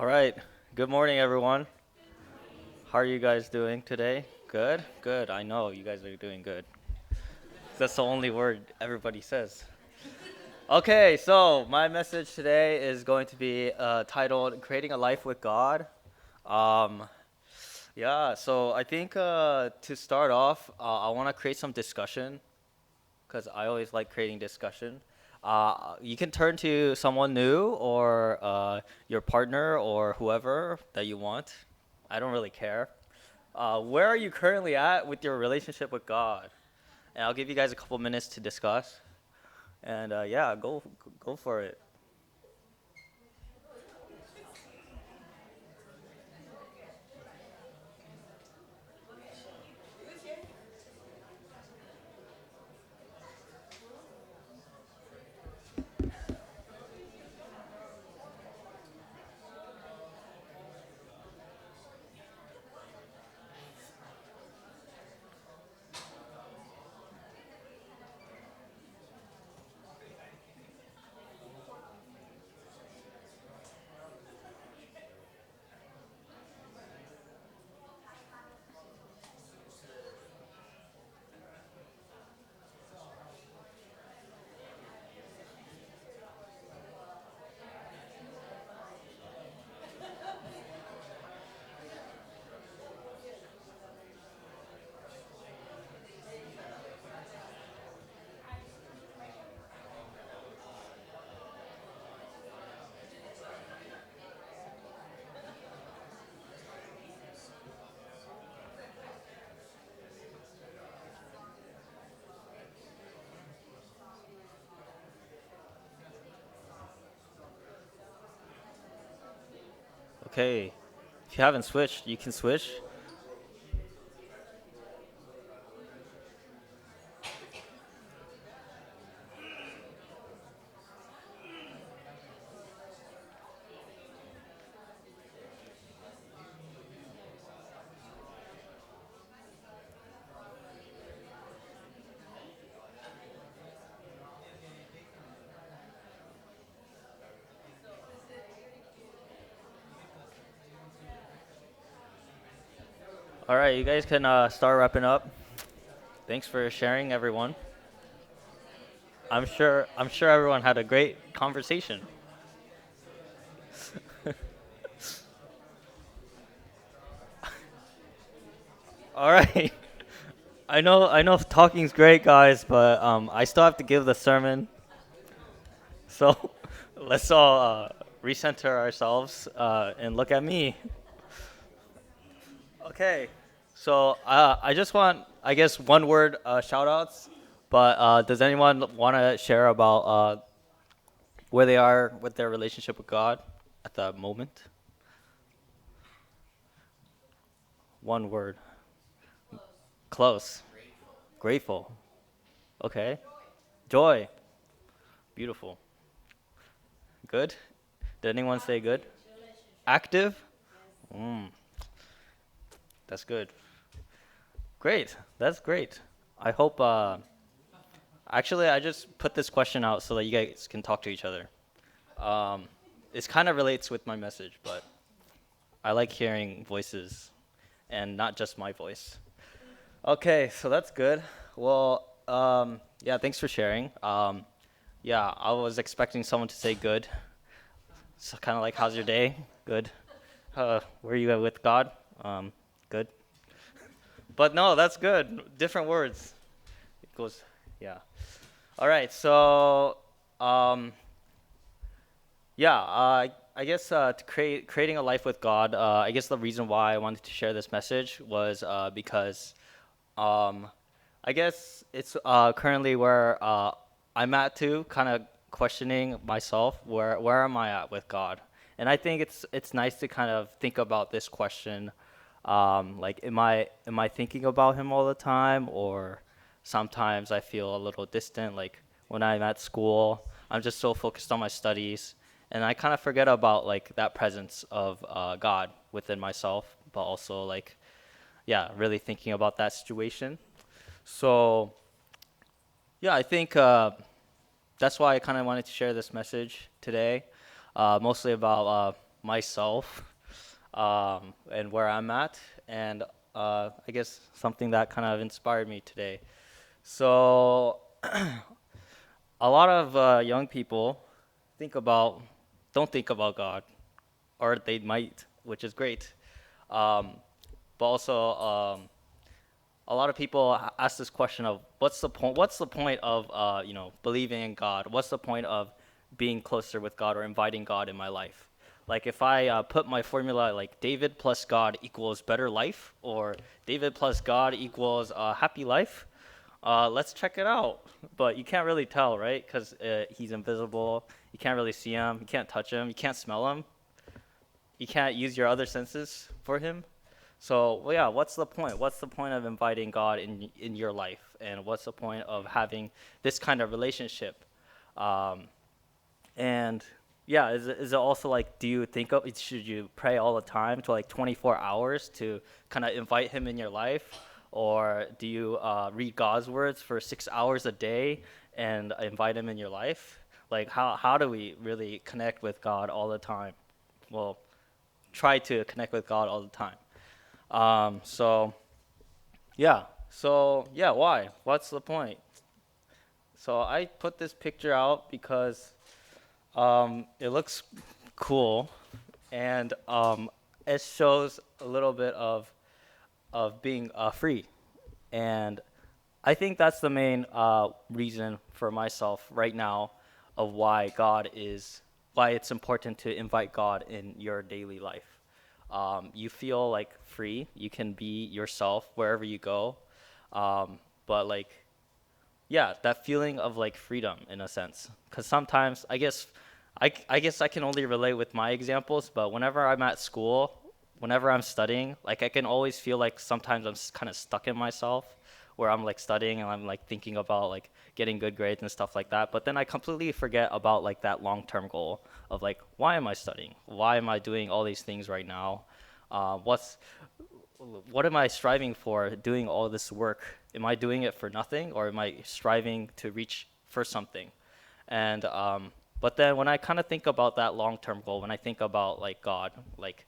right. Good morning, everyone. How are you guys doing today? Good? Good. I know you guys are doing good. That's the only word everybody says. Okay, so my message today is going to be titled Creating a Life with God. Um, yeah, so I think to start off, I want to create some discussion because I always like creating discussion. You can turn to someone new or your partner or whoever that you want. I don't really care. Where are you currently at with your relationship with God? And I'll give you guys a couple minutes to discuss. And yeah, go for it. Okay. If you haven't switched, you can switch. All right, you guys can start wrapping up. Thanks for sharing, everyone. I'm sure everyone had a great conversation. All right. I know talking's great, guys, but I still have to give the sermon. So let's all recenter ourselves and look at me. Okay. So I just want, I guess, one word shout outs. But does anyone want to share about where they are with their relationship with God at the moment? One word. Close. Grateful. Okay. Joy. Beautiful. Good. Did anyone say good? Active. Mm, that's good. Great. That's great. I hope. Actually, I just put this question out so that you guys can talk to each other. Um, it kind of relates with my message, but I like hearing voices and not just my voice. Okay, so that's good. Well, yeah, thanks for sharing. Yeah, I was expecting someone to say good. So kind of like, how's your day? Good. Where are you at with God? Good. But no, that's good. Different words. It goes, yeah. All right, so um, yeah, I guess to creating a life with God. I guess the reason why I wanted to share this message was because um, I guess it's currently where I'm at too, kind of questioning myself. Where am I at with God? And I think it's nice to kind of think about this question. Like, am I thinking about Him all the time, or sometimes I feel a little distant. Like when I'm at school, I'm just so focused on my studies, and I kind of forget about like that presence of God within myself, but also like, yeah, really thinking about that situation. So yeah, I think that's why I kind of wanted to share this message today, mostly about myself and where I'm at, and I guess something that kind of inspired me today. So, a lot of young people think about don't think about God, or they might, which is great. Um, but also, a lot of people ask this question of what's the point? What's the point of believing in God? What's the point of being closer with God or inviting God in my life? Like if I put my formula like David plus God equals better life, or David plus God equals happy life, let's check it out. But you can't really tell, right? Because he's invisible. You can't really see him. You can't touch him. You can't smell him. You can't use your other senses for him. So, well, yeah, what's the point? What's the point of inviting God in your life? And what's the point of having this kind of relationship? Um, and yeah, is it also like, do you think of, should you pray all the time to like 24 hours to kind of invite him in your life? Or do you read God's words for 6 hours a day and invite him in your life? Like, how do we really connect with God all the time? Well, try to connect with God all the time. Um, so yeah, why? What's the point? So I put this picture out because it looks cool, and it shows a little bit of being free, and I think that's the main reason for myself right now of why it's important to invite God in your daily life. You feel like free. You can be yourself wherever you go. But like, yeah, that feeling of like freedom in a sense. Because sometimes, I guess I can only relate with my examples. But whenever I'm at school, whenever I'm studying, like I can always feel like sometimes I'm kind of stuck in myself, where I'm like studying and I'm like thinking about like getting good grades and stuff like that. But then I completely forget about like that long-term goal of like, why am I studying? Why am I doing all these things right now? Uh, what's what am I striving for doing all this work? Am I doing it for nothing, or am I striving to reach for something? And but then when I kind of think about that long-term goal, when I think about like God, like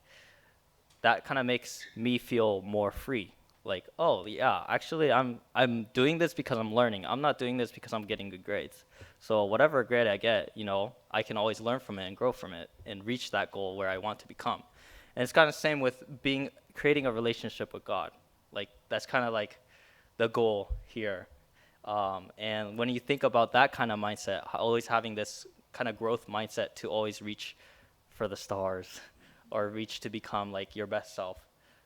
that kind of makes me feel more free. Like, oh yeah, actually I'm doing this because I'm learning. I'm not doing this because I'm getting good grades. So whatever grade I get, I can always learn from it and grow from it and reach that goal where I want to become. And it's kind of the same with creating a relationship with God. Like that's kind of like the goal here. And when you think about that kind of mindset, always having this kind of growth mindset to always reach for the stars or reach to become like your best self,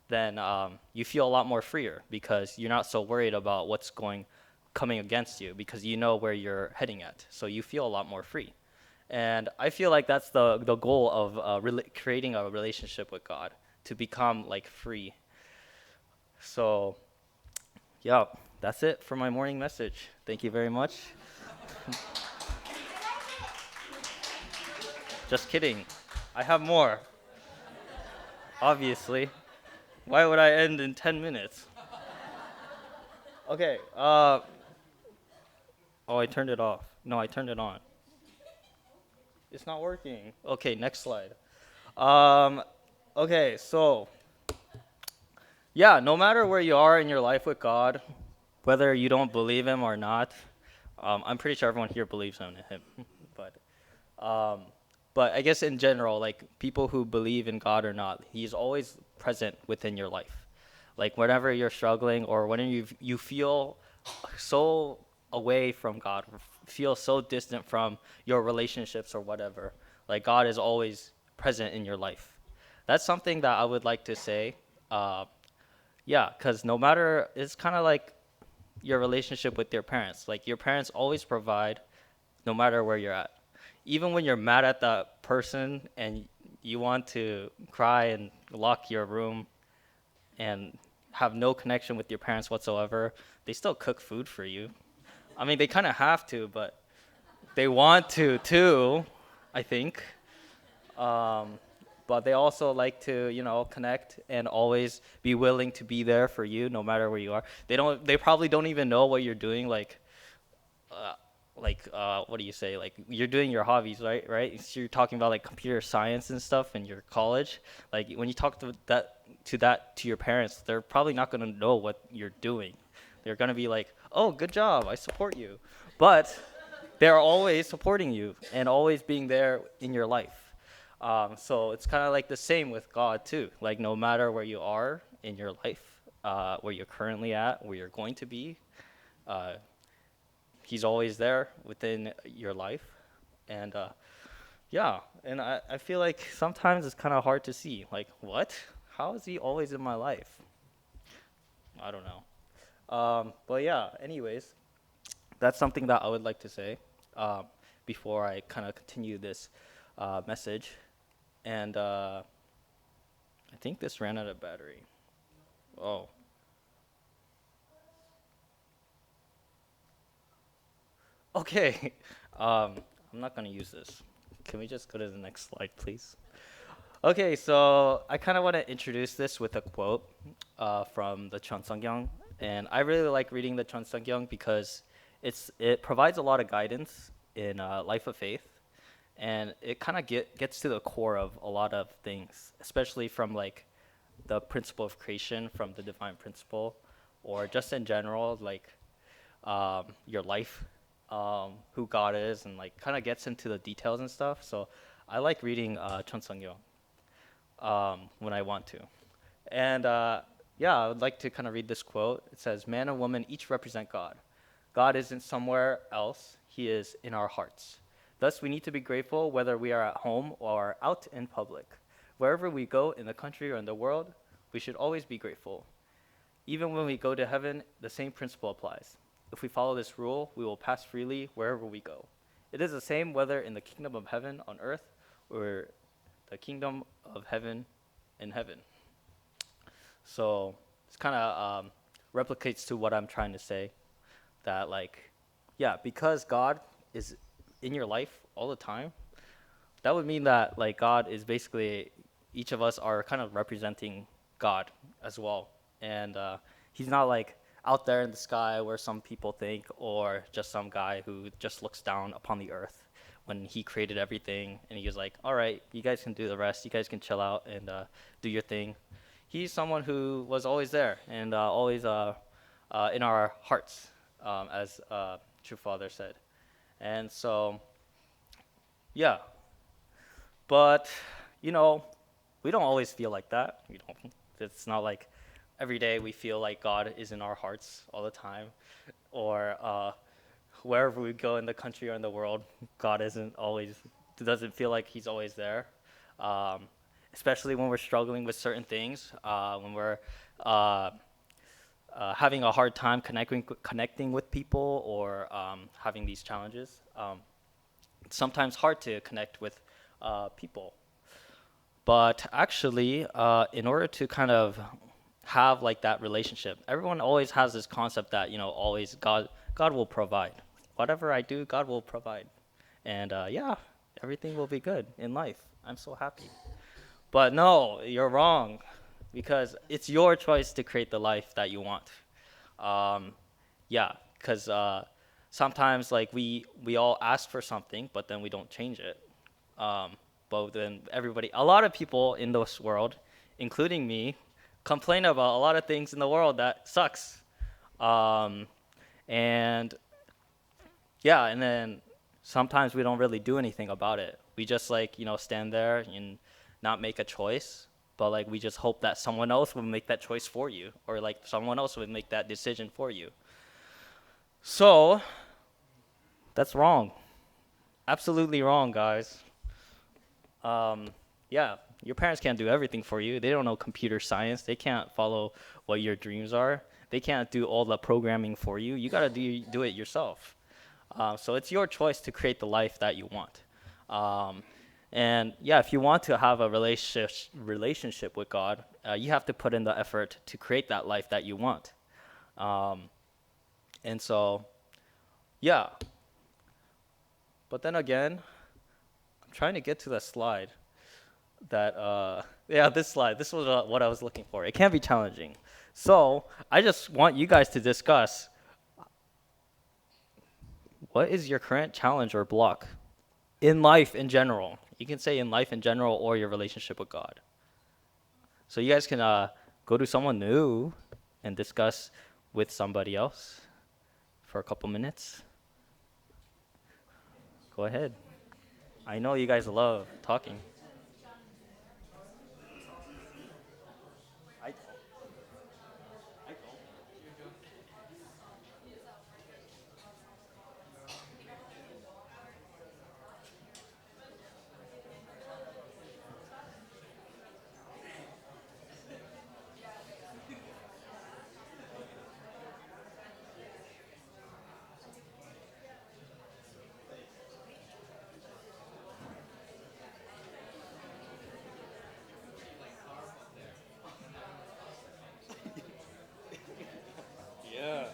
then you feel a lot more freer because you're not so worried about coming against you because you know where you're heading at. So you feel a lot more free. And I feel like that's the goal of creating a relationship with God, to become like free. So, yeah, that's it for my morning message. Thank you very much. Just kidding. I have more. Obviously. Why would I end in 10 minutes? Okay. Oh, I turned it off. No, I turned it on. It's not working. Okay, next slide. Um, okay, so yeah, no matter where you are in your life with God, whether you don't believe Him or not, I'm pretty sure everyone here believes in Him. But, um, but I guess in general, like people who believe in God or not, He's always present within your life. Like whenever you're struggling or when you feel so away from God, feel so distant from your relationships or whatever, like God is always present in your life. That's something that I would like to say. Uh, yeah, because no matter, it's kind of like your relationship with your parents. Like your parents always provide, no matter where you're at. Even when you're mad at that person and you want to cry and lock your room and have no connection with your parents whatsoever, they still cook food for you. I mean, they kind of have to, but they want to too, I think. Um, but they also like to, connect and always be willing to be there for you no matter where you are. They probably don't even know what you're doing, uh, like what do you say? Like you're doing your hobbies, right? Right? So you're talking about like computer science and stuff in your college. Like when you talk to your parents, they're probably not gonna know what you're doing. They're gonna be like, "Oh, good job, I support you," but they're always supporting you and always being there in your life. So it's kind of like the same with God too. Like no matter where you are in your life, where you're currently at, where you're going to be, uh, He's always there within your life. And yeah, and I feel like sometimes it's kind of hard to see. Like, what? How is He always in my life? I don't know. But yeah, anyways, that's something that I would like to say um, before I kind of continue this message. And I think this ran out of battery. Oh, okay. I'm not gonna use this. Can we just go to the next slide, please? Okay, so I kind of want to introduce this with a quote from the Cheonseongyang, and I really like reading the Cheonseongyang because it provides a lot of guidance in life of faith, and it kind of gets to the core of a lot of things, especially from like the principle of creation, from the divine principle, or just in general, like your life, who God is, and like kind of gets into the details and stuff. So I like reading Cheonseongyang when I want to. And yeah, I would like to kind of read this quote. It says, "Man and woman each represent God. God isn't somewhere else, He is in our hearts. Thus, we need to be grateful whether we are at home or out in public. Wherever we go in the country or in the world, we should always be grateful. Even when we go to heaven, the same principle applies. If we follow this rule, we will pass freely wherever we go. It is the same whether in the kingdom of heaven on earth or the kingdom of heaven in heaven." So it's kind of replicates to what I'm trying to say. That like, yeah, because God is in your life all the time, that would mean that like God is basically each of us are kind of representing God as well, and He's not like out there in the sky where some people think, or just some guy who just looks down upon the earth when He created everything, and He was like, "All right, you guys can do the rest. You guys can chill out and do your thing." He's someone who was always there and always in our hearts, as True Father said. And so, yeah, but you know, we don't always feel like that. It's not like every day we feel like God is in our hearts all the time, or wherever we go in the country or in the world, God isn't always doesn't feel like He's always there. Um, Especially when we're struggling with certain things, when we're uh, having a hard time connecting with people, or having these challenges. It's sometimes hard to connect with people. But actually, in order to kind of have like that relationship, everyone always has this concept that always God will provide. Whatever I do, God will provide, and yeah, everything will be good in life. I'm so happy. But no, you're wrong, because it's your choice to create the life that you want. Um, yeah, because sometimes like we all ask for something, but then we don't change it. Um, but then a lot of people in this world, including me, complain about a lot of things in the world that sucks. Um, and yeah, and then sometimes we don't really do anything about it. We just like stand there and not make a choice, but like we just hope that someone else will make that choice for you, or like someone else would make that decision for you. So that's wrong. Absolutely wrong, guys. Um, yeah, your parents can't do everything for you. They don't know computer science. They can't follow what your dreams are. They can't do all the programming for you. You gotta do it yourself. So it's your choice to create the life that you want. Um, and yeah, if you want to have a relationship with God, you have to put in the effort to create that life that you want. Um, and so, yeah. But then again, I'm trying to get to that slide. Yeah, this slide. This was what I was looking for. It can be challenging. So I just want you guys to discuss. What is your current challenge or block in life in general? You can say in life in general or your relationship with God. So you guys can go to someone new and discuss with somebody else for a couple minutes. Go ahead. I know you guys love talking. Yeah.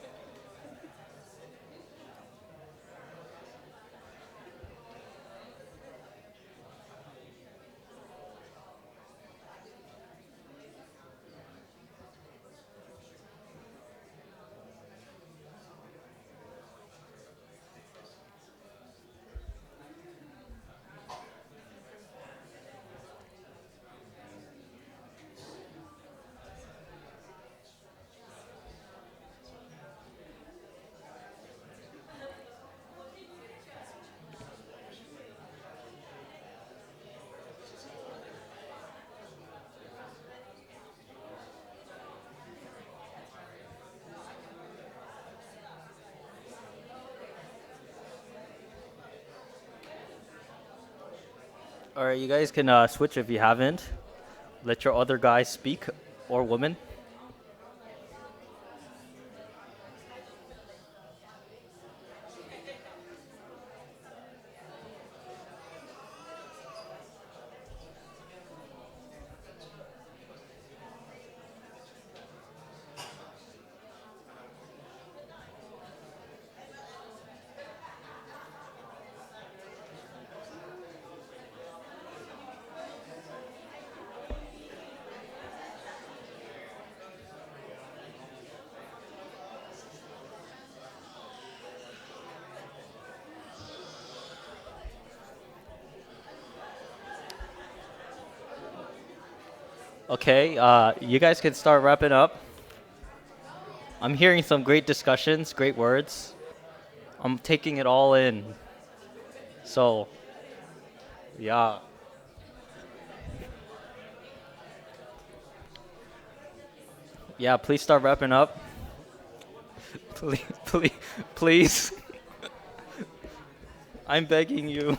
All right, you guys can switch if you haven't. Let your other guy speak or woman. Okay, you guys can start wrapping up. I'm hearing some great discussions, great words. I'm taking it all in. So, yeah. Yeah, please start wrapping up. Please, please, please. I'm begging you.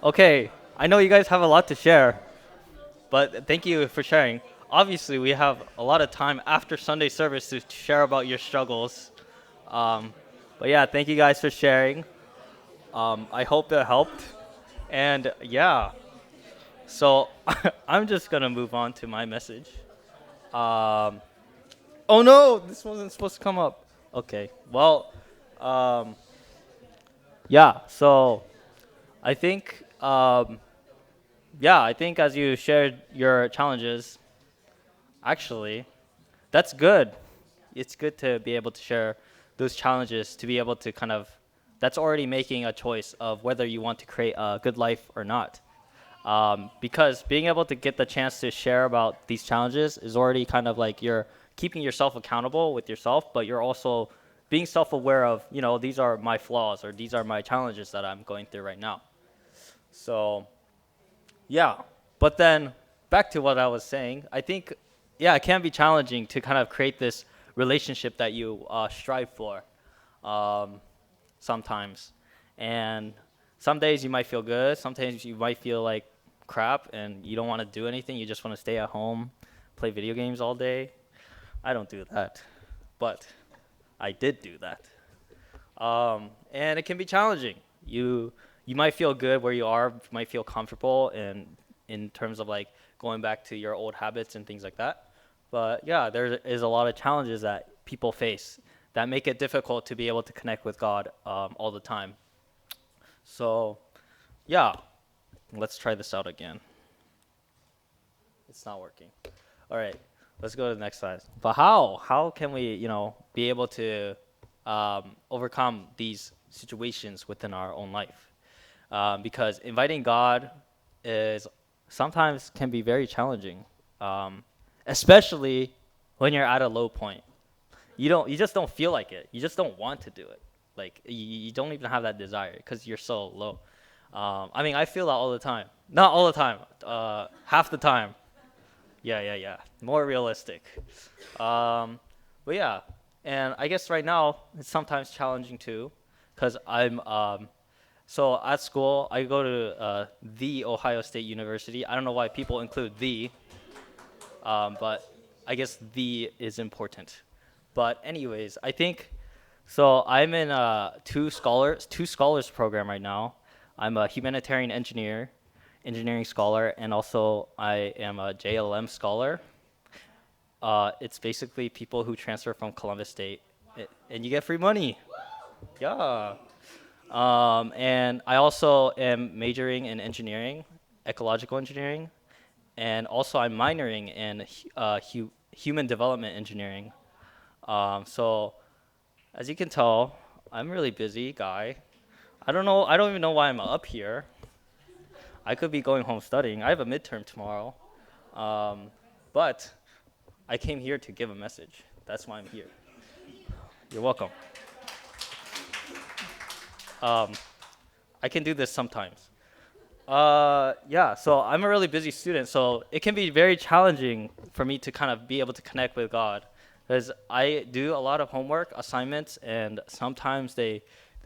Okay, I know you guys have a lot to share, but thank you for sharing. Obviously, we have a lot of time after Sunday service to share about your struggles. Um, but yeah, thank you guys for sharing. I hope that helped. And yeah, so I'm just gonna move on to my message. Um, oh no, this wasn't supposed to come up. Okay, well, um, yeah. So I think, yeah, I think as you shared your challenges, actually, that's good. It's good to be able to share those challenges, to be able to kind of, that's already making a choice of whether you want to create a good life or not. Because being able to get the chance to share about these challenges is already kind of like you're keeping yourself accountable with yourself, but you're also being self-aware of, these are my flaws or these are my challenges that I'm going through right now. So, yeah. But then back to what I was saying, I think, yeah, it can be challenging to kind of create this relationship that you strive for um, sometimes. And some days you might feel good, sometimes you might feel like crap and you don't want to do anything. You just want to stay at home, play video games all day. I don't do that, but I did do that. And it can be challenging. You might feel good where you are, might feel comfortable in terms of like going back to your old habits and things like that. But yeah, there is a lot of challenges that people face that make it difficult to be able to connect with God all the time. So yeah, let's try this out again. It's not working. All right, let's go to the next slide. But how can we, be able to overcome these situations within our own life? Because inviting God is sometimes can be very challenging, especially when you're at a low point. You just don't feel like it. You just don't want to do it. Like you don't even have that desire because you're so low. I mean, I feel that all the time. Not all the time. Half the time. Yeah. More realistic. Um, but yeah, and I guess right now it's sometimes challenging too, because so at school I go to the Ohio State University. I don't know why people include the, but I guess the is important. But anyways, I think so. I'm in a two scholars program right now. I'm a humanitarian engineering scholar, and also I am a JLM scholar. It's basically people who transfer from Columbus State, and you get free money. Yeah. And I also am majoring in engineering, ecological engineering, and also I'm minoring in human development engineering. So as you can tell, I'm a really busy guy. I don't know. I don't even know why I'm up here. I could be going home studying. I have a midterm tomorrow. Um, but I came here to give a message. That's why I'm here. You're welcome. Um, I can do this sometimes. Yeah, so I'm a really busy student, so it can be very challenging for me to kind of be able to connect with God, because I do a lot of homework assignments, and sometimes they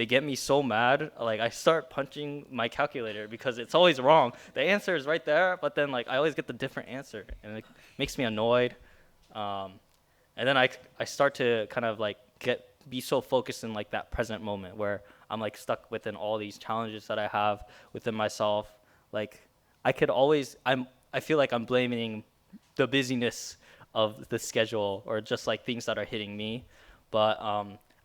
get me so mad, like I start punching my calculator because it's always wrong. The answer is right there, but then like I always get the different answer, and it makes me annoyed. Um, and then I start to kind of like be so focused in like that present moment where I'm like stuck within all these challenges that I have within myself. Like I feel like I'm blaming the busyness of the schedule or just like things that are hitting me, but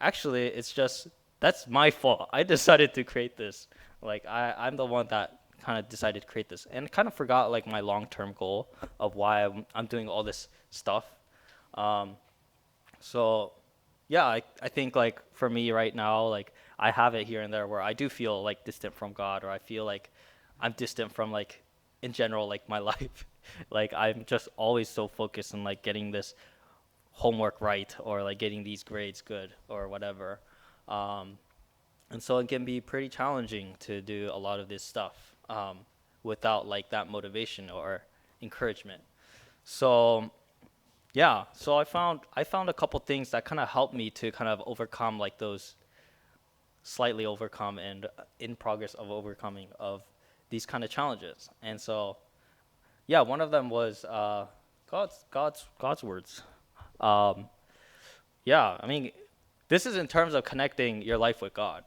actually it's just that's my fault. I decided to create this. Like I'm the one that kind of decided to create this and kind of forgot like my long-term goal of why I'm doing all this stuff. um, so yeah, I think like for me right now, like I have it here and there where I do feel like distant from God, or I feel like I'm distant from like in general like my life. Like I'm just always so focused on like getting this homework right or like getting these grades good or whatever. Um, and so it can be pretty challenging to do a lot of this stuff without like that motivation or encouragement. So yeah, so I found a couple things that kind of helped me to kind of overcome like those slightly overcome and in progress of overcoming of these kind of challenges. And so yeah, one of them was God's words. Um, yeah, I mean, this is in terms of connecting your life with God,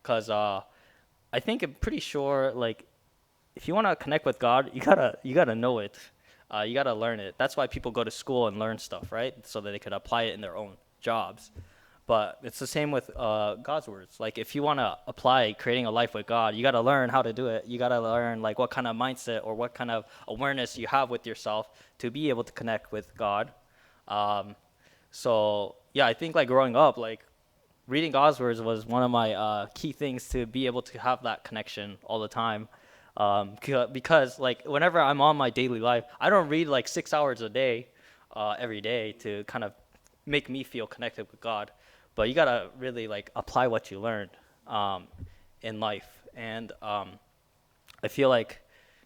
because I think I'm pretty sure like if you want to connect with God, you gotta know it. You gotta learn it. That's why people go to school and learn stuff, right? So that they could apply it in their own jobs. But it's the same with God's words. Like if you want to apply creating a life with God, you gotta learn how to do it. You gotta learn like what kind of mindset or what kind of awareness you have with yourself to be able to connect with God. Um, so yeah, I think like growing up, like reading God's words was one of my key things to be able to have that connection all the time. Because like whenever I'm on my daily life, I don't read like 6 hours a day, every day to kind of make me feel connected with God. But you gotta really like apply what you learned um, in life. And I feel like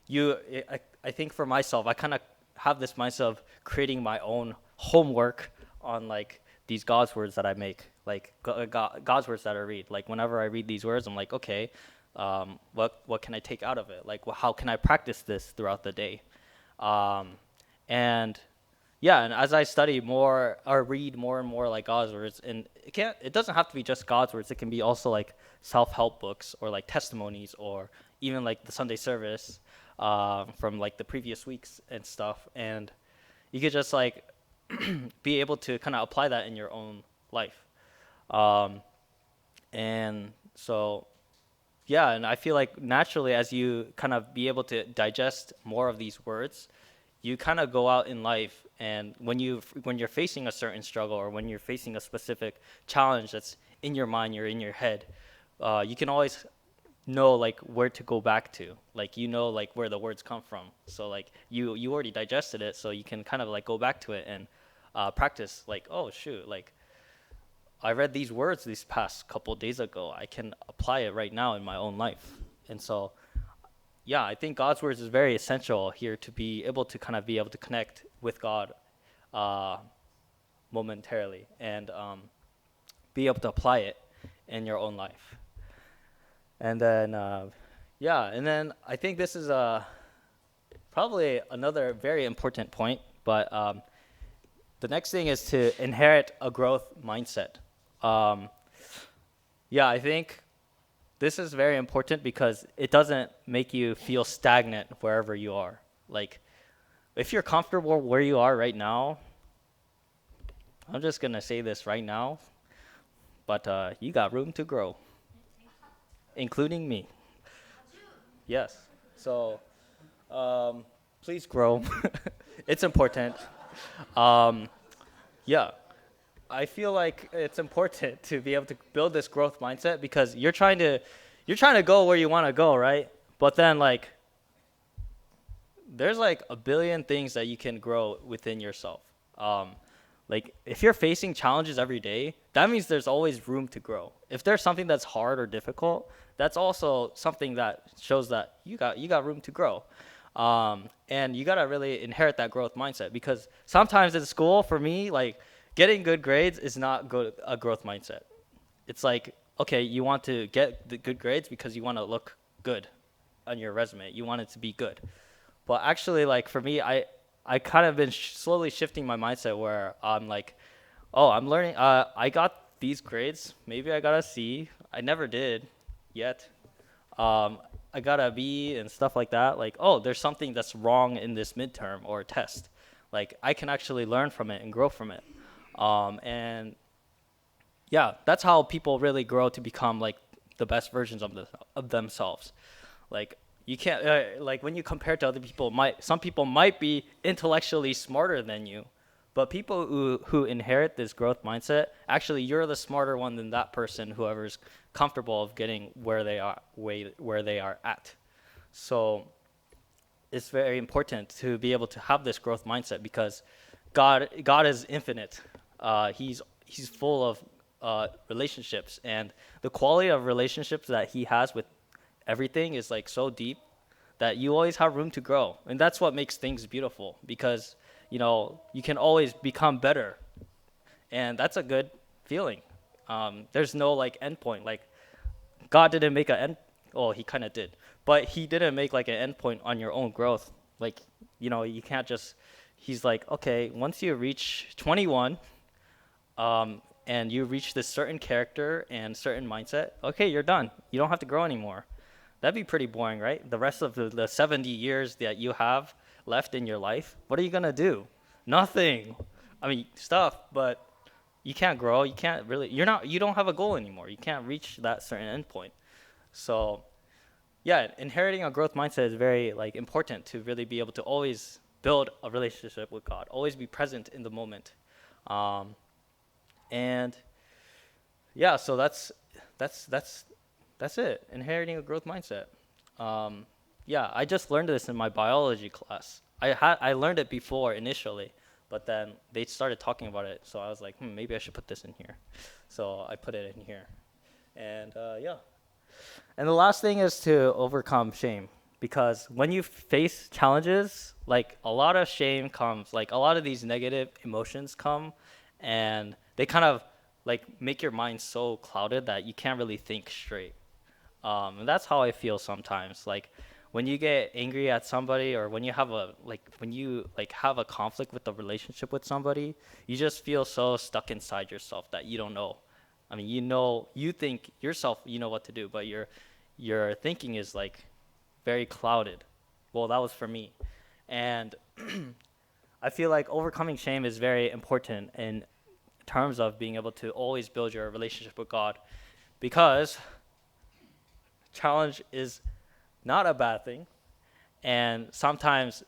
I think for myself, I kind of have this mindset of creating my own homework on like these God's words that I make, like God's words that I read. Like whenever I read these words, I'm like, okay, what can I take out of it? Like, how can I practice this throughout the day? Um, and yeah, and as I study more or read more and more like God's words, and it doesn't have to be just God's words. It can be also like self-help books or like testimonies or even like the Sunday service from like the previous weeks and stuff. And you could just like be able to kind of apply that in your own life. Um, and so yeah, and I feel like naturally as you kind of be able to digest more of these words, you kind of go out in life, and when you're facing a certain struggle, or when you're facing a specific challenge that's in your mind, you're in your head, you can always know like where to go back to, like like where the words come from. So like you already digested it, so you can kind of like go back to it and practice, like, oh shoot, like I read these words these past couple days ago, I can apply it right now in my own life. And so yeah, I think God's words is very essential here to be able to kind of be able to connect with God uh, momentarily, and be able to apply it in your own life. And then, yeah, and then I think this is probably another very important point, but the next thing is to inherit a growth mindset. Um, yeah, I think this is very important because it doesn't make you feel stagnant wherever you are. Like, if you're comfortable where you are right now, I'm just gonna say this right now, but you got room to grow, including me. Yes. So please grow. It's important. Um, yeah, I feel like it's important to be able to build this growth mindset because you're trying to go where you want to go, right? But then like there's like a billion things that you can grow within yourself. Um, like if you're facing challenges every day, that means there's always room to grow. If there's something that's hard or difficult, that's also something that shows that you got room to grow. And you gotta really inherit that growth mindset because sometimes in school, for me, like getting good grades is not a growth mindset. It's like, okay, you want to get the good grades because you want to look good on your resume. You want it to be good. But actually, like for me, I kind of been slowly shifting my mindset where I'm like, oh, I'm learning. I got these grades. Maybe I got a C. I never did yet. I got a B and stuff like that. Like, oh, there's something that's wrong in this midterm or test. Like, I can actually learn from it and grow from it. And yeah, that's how people really grow to become like the best versions of themselves. Like you can't like when you compare to other people, might some people might be intellectually smarter than you, but people who inherit this growth mindset, actually you're the smarter one than that person, whoever's comfortable of getting where they are at. So it's very important to be able to have this growth mindset because God is infinite. He's full of relationships, and the quality of relationships that he has with everything is like so deep that you always have room to grow, and that's what makes things beautiful because you can always become better, and that's a good feeling. There's no like end point. Like God didn't make an end. Oh, he kind of did, but he didn't make like an end point on your own growth. Like you can't just. He's like, okay, once you reach 21, and you reach this certain character and certain mindset, okay, you're done. You don't have to grow anymore. That'd be pretty boring, right? The rest of the 70 years that you have left in your life, what are you gonna do? Nothing. I mean, stuff, but you can't grow. You can't really. You don't have a goal anymore. You can't reach that certain endpoint. So, yeah, inheriting a growth mindset is very like important to really be able to always build a relationship with God. Always be present in the moment. Um, and yeah, so that's it. Inheriting a growth mindset. Um, yeah, I just learned this in my biology class. I learned it before initially, but then they started talking about it, so I was like, maybe I should put this in here. So I put it in here, and yeah. And the last thing is to overcome shame, because when you face challenges, like a lot of shame comes, like a lot of these negative emotions come, and they kind of like make your mind so clouded that you can't really think straight. And that's how I feel sometimes. Like when you get angry at somebody, or when you have a conflict with the relationship with somebody, you just feel so stuck inside yourself that you don't know. I mean, you think yourself, you know what to do, but your thinking is like very clouded. Well, that was for me. And I feel like overcoming shame is very important in terms of being able to always build your relationship with God, because challenge is not a bad thing, and sometimes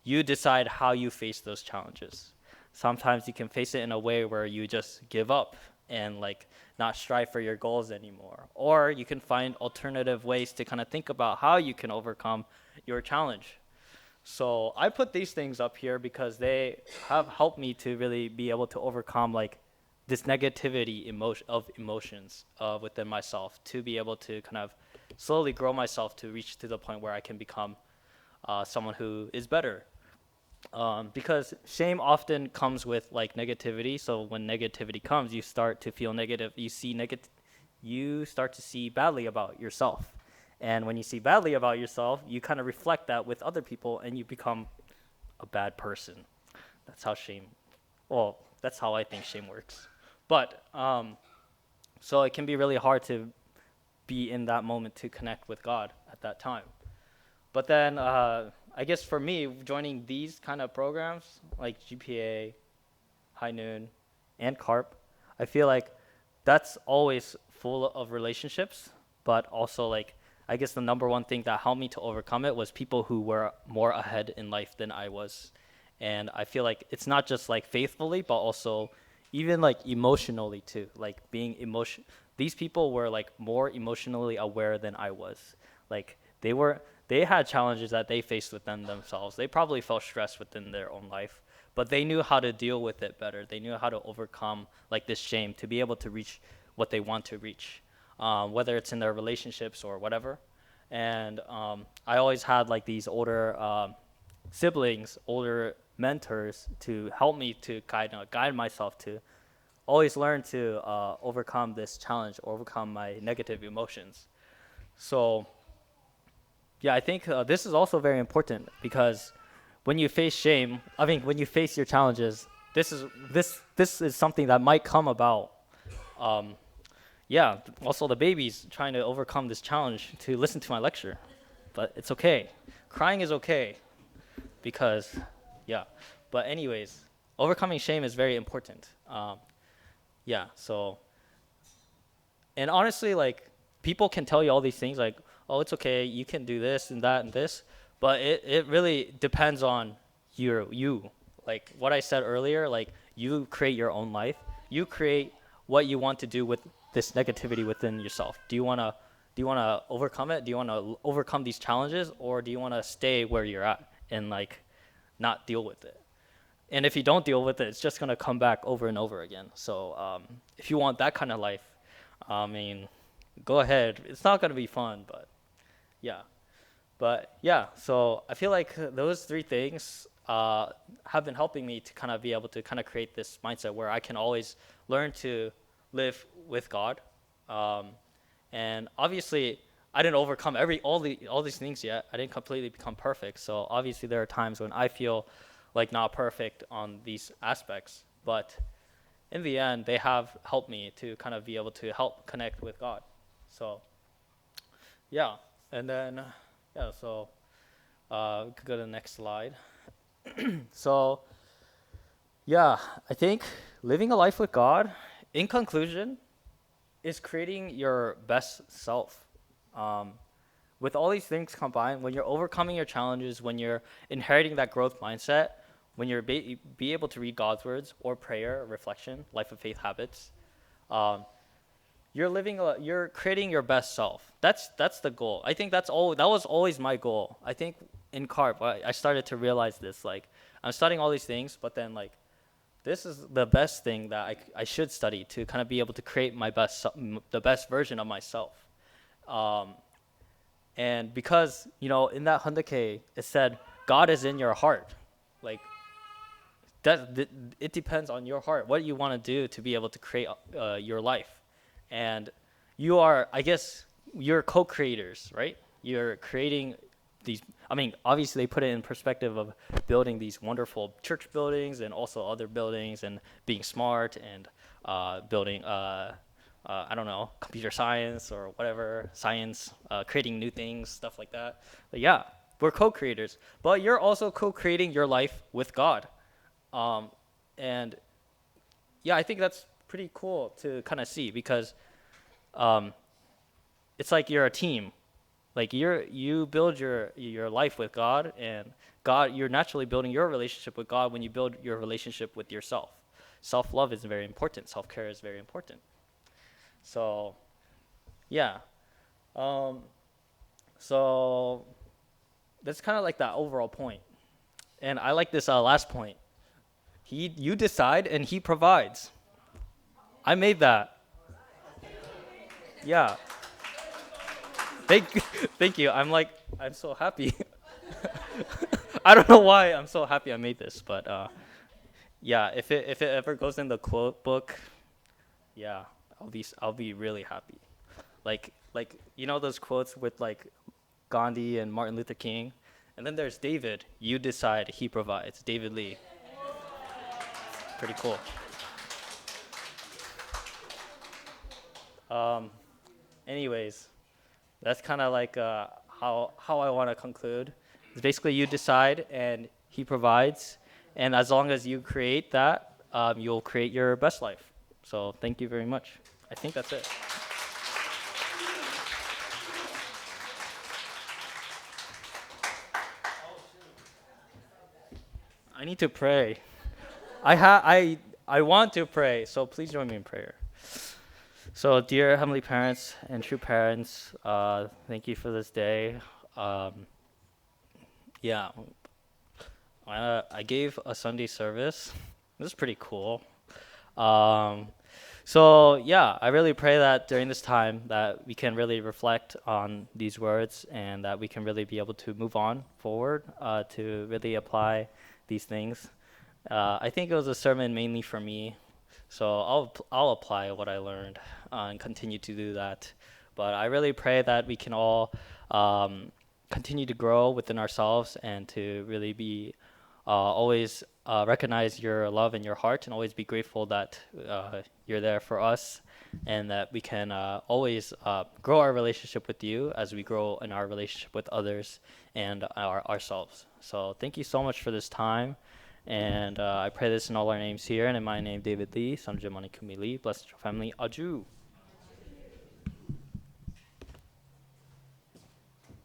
you decide how you face those challenges. Sometimes you can face it in a way where you just give up and like not strive for your goals anymore. Or you can find alternative ways to kind of think about how you can overcome your challenge. So I put these things up here because they have helped me to really be able to overcome like this negativity emotions within myself, to be able to kind of slowly grow myself to reach to the point where I can become someone who is better. Because shame often comes with like negativity. So when negativity comes, you start to feel negative. You start to see badly about yourself. And when you see badly about yourself, you kind of reflect that with other people and you become a bad person. That's how that's how I think shame works. But so it can be really hard to be in that moment to connect with God at that time. But then I guess for me, joining these kind of programs like GPA, High Noon, and CARP, I feel like that's always full of relationships, but also like I guess the number one thing that helped me to overcome it was people who were more ahead in life than I was. And I feel like it's not just like faithfully, but also even like emotionally too. Like these people were like more emotionally aware than I was. Like they had challenges that they faced within themselves. They probably felt stressed within their own life, but they knew how to deal with it better. They knew how to overcome like this shame to be able to reach what they want to reach, whether it's in their relationships or whatever. And I always had like these older siblings, older mentors to help me to guide myself to always learn to overcome this challenge, overcome my negative emotions. So yeah, I think this is also very important because when you face shame, I mean, when you face your challenges, this is something that might come about. Um, yeah, also the baby's trying to overcome this challenge to listen to my lecture, but it's okay. Crying is okay because, yeah. But anyways, overcoming shame is very important. Yeah, so, and honestly, like, people can tell you all these things like, oh, it's okay, you can do this and that and this, but it really depends on you. Like what I said earlier, like, you create your own life. You create what you want to do with this negativity within yourself. Do you wanna overcome it? Do you wanna overcome these challenges, or do you wanna stay where you're at and like not deal with it? And if you don't deal with it, it's just gonna come back over and over again. So if you want that kind of life, I mean, go ahead. It's not gonna be fun, but yeah. But yeah, so I feel like those three things have been helping me to kind of be able to kind of create this mindset where I can always learn to live with God. Um, and obviously, I didn't overcome all these things yet. I didn't completely become perfect. So obviously, there are times when I feel like not perfect on these aspects. But in the end, they have helped me to kind of be able to help connect with God. So yeah, and then yeah, so we could go to the next slide. So yeah, I think living a life with God, in conclusion, is creating your best self. Um, with all these things combined, when you're overcoming your challenges, when you're inheriting that growth mindset, when you're be able to read God's words or prayer, reflection, life of faith habits, um, you're creating your best self. That's the goal. I think that was always my goal. I think in CARP, I started to realize this. Like, I'm studying all these things, but then like this is the best thing that I should study to kind of be able to create the best version of myself. Um, and because, in that 100K, it said, God is in your heart. Like, it depends on your heart, what you want to do to be able to create your life. And I guess, you're co-creators, right? You're creating these, I mean, obviously they put it in perspective of building these wonderful church buildings and also other buildings and being smart and building, I don't know, computer science or whatever, science, creating new things, stuff like that. But yeah, we're co-creators, but you're also co-creating your life with God. Um, and yeah, I think that's pretty cool to kind of see because um, it's like you're a team. Like you build your life with God, and God, you're naturally building your relationship with God when you build your relationship with yourself. Self-love is very important. Self-care is very important. So, yeah. Um, so that's kind of like that overall point. And I like this last point. You decide and he provides. I made that. Yeah. Thank thank you. I'm so happy. I don't know why I'm so happy I made this, but yeah, if it ever goes in the quote book, yeah, I'll be really happy. Like those quotes with like Gandhi and Martin Luther King, and then there's David. You decide, he provides. David Lee, pretty cool. Um, anyways, that's kind of like how I want to conclude. It's basically you decide and he provides, and as long as you create that, you'll create your best life. So thank you very much. I think that's it. I need to pray. I want to pray, so please join me in prayer. So, dear Heavenly Parents and true parents, thank you for this day. Um, yeah, I gave a Sunday service. This is pretty cool. Um, so yeah, I really pray that during this time that we can really reflect on these words and that we can really be able to move on forward to really apply these things. I think it was a sermon mainly for me, so I'll apply what I learned and continue to do that. But I really pray that we can all continue to grow within ourselves and to really be always recognize your love in your heart and always be grateful that you're there for us and that we can always grow our relationship with you as we grow in our relationship with others and ourselves. So thank you so much for this time. And I pray this in all our names here, and in my name, David Lee, son of Jimani Kumi Lee. Bless your family. Aju.